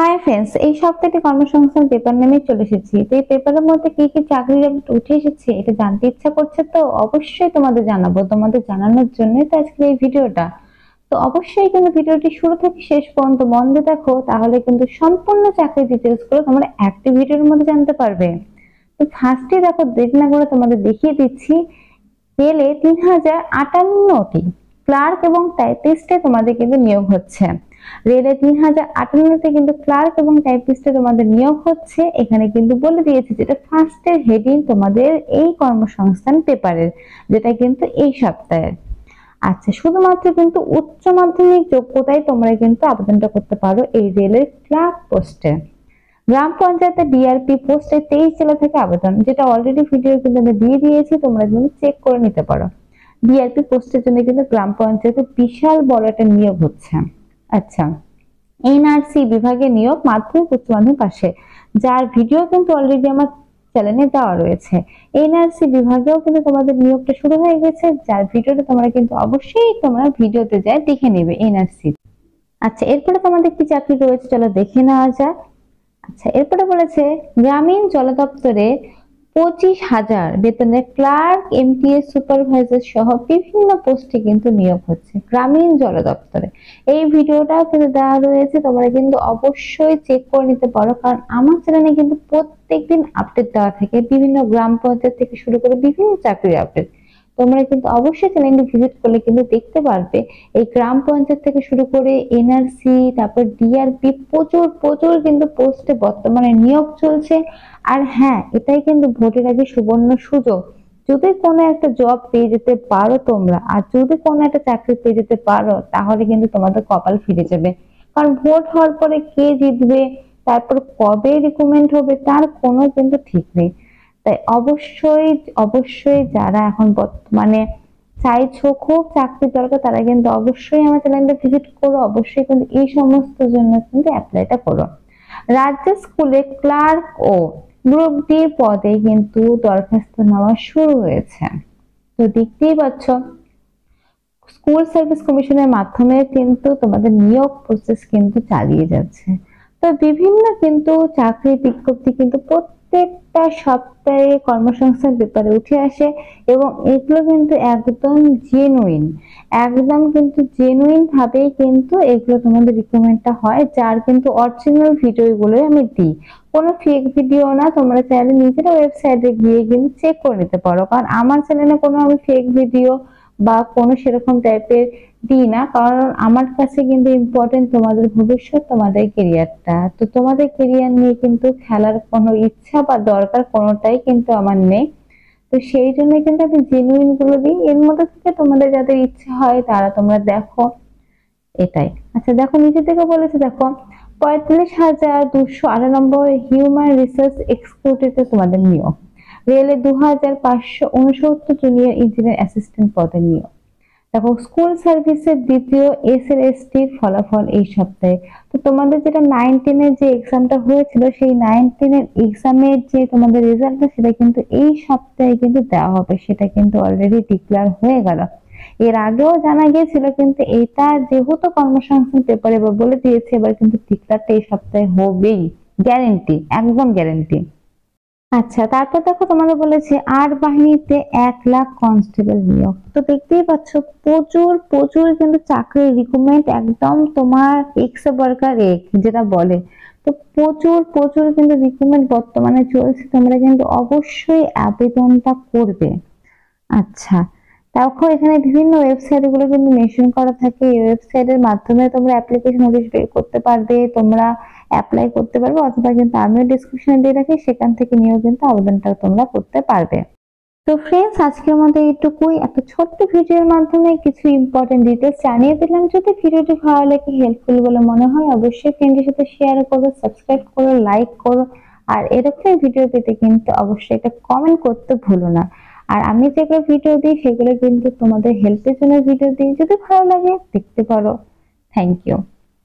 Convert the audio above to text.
Hi friends, এই সপ্তাহে কর্মসংস্থান পেপার নামে চলে এসেছি। তো এই পেপারের মধ্যে কি কি চাকরির আপডেট উঠে এসেছে এটা জানতে ইচ্ছা করছে, তো অবশ্যই তোমাদের জানাবো। তোমাদের জানানোর জন্যই তো আজকে এই ভিডিওটা। তো অবশ্যই কিন্তু ভিডিওটি শুরু থেকে শেষ পর্যন্ত মন দিয়ে দেখো, তাহলে কিন্তু সম্পূর্ণ চাকরির ডিটেলস গুলো তোমরা একটি ভিডিওর মধ্যে জানতে পারবে। তো ফার্স্টে দেখো, দেরি না করে তোমাদের দেখিয়ে দিচ্ছি। রেলে 3058টি ক্লার্ক এবং টাইপিস্টে তোমাদের কিন্তু নিয়োগ হচ্ছে। রেলে 3058তে কিন্তু ক্লার্ক এবং টাইপিস্টে তোমাদের নিয়োগ হচ্ছে। এখানে কিন্তু বলে দিয়েছে যেটা ফার্স্টের হেডিং তোমাদের এই কর্মসংস্থান পেপারের, যেটা কিন্তু এই সপ্তাহের। আচ্ছা, শুধুমাত্র কিন্তু উচ্চ মাধ্যমিক যোগ্যতায় তোমরা কিন্তু আবেদনটা করতে পারো এই রেলের ক্লার্ক পোস্টে। গ্রাম পঞ্চায়েতে ডিআরপি পোস্টে 23 জেলা থেকে আবেদন, যেটা অলরেডি ভিডিও কিন্তু আমি দিয়ে দিয়েছি, তোমরা কিন্তু চেক করে নিতে পারো। ডিআরপি পোস্টের জন্য কিন্তু গ্রাম পঞ্চায়েতে বিশাল বড় একটা নিয়োগ হচ্ছে। আচ্ছা, এনআরসি বিভাগে নিয়োগ মাধ্যমিক উচ্চ মাধ্যমিক পাশে, যার ভিডিও কিন্তু অলরেডি আমার চ্যানেলে দেওয়া রয়েছে। এনআরসি বিভাগেও কিন্তু তোমাদের নিয়োগটা শুরু হয়ে গেছে, যার ভিডিওটা তোমরা কিন্তু অবশ্যই তোমরা ভিডিওতে যাই দেখে নেবে এনআরসি। আচ্ছা, এরপরে তোমাদের কি চাকরি রয়েছে চলো দেখে নেওয়া যাক। আচ্ছা, এরপরে বলেছে গ্রামীণ জল দপ্তরে 25,000 বেতনের ক্লার্ক, এমটিএস সুপারভাইজার সহ বিভিন্ন পোস্টে কিন্তু নিয়োগ হচ্ছে গ্রামীণ জল দপ্তরে। এই ভিডিওটাও কিন্তু দেওয়া রয়েছে, তোমরা কিন্তু অবশ্যই চেক করে নিতে পারো, কারণ আমার চ্যানেলে কিন্তু প্রত্যেকদিন আপডেট দেওয়া থাকে বিভিন্ন গ্রাম পঞ্চায়েত থেকে শুরু করে বিভিন্ন চাকরির আপডেট। তোমরা কিন্তু অবশ্যই চ্যানেলটি ভিজিট করলে কিন্তু দেখতে পারবে এই গ্রাম পঞ্চায়েত থেকে শুরু করে এনআরসি, তারপর ডিআরপি, প্রচুর প্রচুর কিন্তু পোস্টে বর্তমানে নিয়োগ চলছে। আর হ্যাঁ, এটাই কিন্তু ভোটের আগে সুবর্ণ সুযোগ। যদি কোনো একটা জব পেয়ে যেতে পারো তোমরা, আর যদি কোনো একটা চাকরি পেয়ে যেতে পারো, তাহলে কিন্তু তোমাদের কপাল ফিরে যাবে। কারণ ভোট হওয়ার পরে কে জিতবে, তারপর কবে রিক্রুটমেন্ট হবে, তার কোনো কিন্তু ঠিক নেই। তাই অবশ্যই অবশ্যই যারা এখন বর্তমানে চাইছো খুব চাকরি দরকার, তারা কিন্তু অবশ্যই আমার চ্যানেলটা ভিজিট করো, অবশ্যই কিন্তু এই সমস্ত জন্য কিন্তু অ্যাপ্লাইটা করো। রাজ্য স্কুলে ক্লার্ক ও গ্রুপ ডি পদে কিন্তু দরখাস্ত নেওয়া শুরু হয়েছে। তো দেখতেই পাচ্ছ, স্কুল সার্ভিস কমিশনের মাধ্যমে কিন্তু তোমাদের নিয়োগ প্রসেস কিন্তু চালিয়ে যাচ্ছে। তো বিভিন্ন কিন্তু চাকরির বিজ্ঞপ্তি কিন্তু প্রত্যেকটা সপ্তাহে কর্মসংস্থান পেপারে উঠে আসে, এবং এগুলো কিন্তু একদম জেনুইন, একদম কিন্তু জেনুইন ভাবেই কিন্তু এগুলো তোমাদের রিকমেন্ডটা হয়, যার কিন্তু অরিজিনাল ভিডিও গুলো আমি দিই, কোনো ফেক ভিডিও না। তোমরা চাইলে নিজেরা ওয়েবসাইটে গিয়ে কিন্তু চেক করে নিতে পারো, কারণ আমার চ্যানেলে কোনো আমি ফেক ভিডিও বা কোনো সেরকম টাইপের দিই না, কারণ আমার কাছে কিন্তু ইম্পর্টেন্ট তোমাদের ভবিষ্যৎ, তোমাদের কেরিয়ারটা। তো তোমাদের কেরিয়ার নিয়ে কিন্তু খেলার কোনো ইচ্ছা বা দরকার কোনোটাই কিন্তু আমার নেই। তো সেই জন্য কিন্তু আমি জেনুইন গুলো দিই, এর মধ্যে থেকে তোমাদের যাদের ইচ্ছা হয় তারা তোমরা দেখো, এটাই। আচ্ছা দেখো, নিচে থেকে বলেছে দেখো 45,298 হিউম্যান রিসোর্স এক্সিকিউটিভে তোমাদের নিয়োগ। রেলে 2,569 জুনিয়র ইঞ্জিনিয়ার অ্যাসিস্ট্যান্ট পদে নিয়োগ। দেখো, স্কুল সার্ভিসের দ্বিতীয় এসএলএসটির ফলাফল এই সপ্তাহে। তো তোমাদের যেটা 9-10 এর যে এক্সামটা হয়েছিল, সেই 9-10 এর এক্সামের যে তোমাদের রেজাল্টটা, সেটা কিন্তু এই সপ্তাহে কিন্তু দেওয়া হবে। সেটা কিন্তু অলরেডি ডিক্লেয়ার হয়ে গেল, এর আগেও জানা গিয়েছিল, কিন্তু এটা যেহেতু কর্মসংস্থান পেপারে এবার বলে দিয়েছে, এবার কিন্তু ডিক্লেয়ারটা এই সপ্তাহে হবেই, গ্যারেন্টি, একদম গ্যারেন্টি। আচ্ছা, তারপর দেখো তোমাদের বলেছে আট বাহিনীতে 1,00,000 কনস্টেবল নিয়োগ। তো দেখতেই পাচ্ছ, প্রচুর প্রচুর কিন্তু চাকরির রিক্রুটমেন্ট, একদম তোমার এক্স ওয়ার্কার এক যেটা বলে। তো প্রচুর প্রচুর কিন্তু রিক্রুটমেন্ট বর্তমানে চলছে, তোমরা কিন্তু অবশ্যই আবেদনটা করবে। আচ্ছা, দেখো এখানে বিভিন্ন ওয়েবসাইট গুলো কিন্তু মেনশন করা থাকে, এই ওয়েবসাইটের মাধ্যমে তোমরা অ্যাপ্লিকেশন নোটিশ বের করতে পারবে, তোমরা অ্যাপ্লাই করতে পারবে, অথবা কিন্তু আমিও ডেসক্রিপশনে দিয়ে রাখি, সেখান থেকে নিয়েও কিন্তু আবেদনটা তোমরা করতে পারবে। তো ফ্রেন্ডস, আজকের মতো এইটুকুই, একটা ছোট্ট ভিডিওর মাধ্যমে কিছু ইম্পর্টেন্ট ডিটেলস জানিয়ে দিলাম। যদি ভিডিওটি ভালো লাগে, হেল্পফুল বলে মনে হয়, অবশ্যই ফ্রেন্ডের সাথে শেয়ার করো, সাবস্ক্রাইব করো, লাইক করো। আর এরকম ভিডিও পেতে কিন্তু অবশ্যই একটা কমেন্ট করতে ভুলো না। আর আমি যেগুলো ভিডিও দিই সেগুলো কিন্তু তোমাদের হেল্পের জন্য ভিডিও দিই, যদি ভালো লাগে দেখতে পারো। Thank you.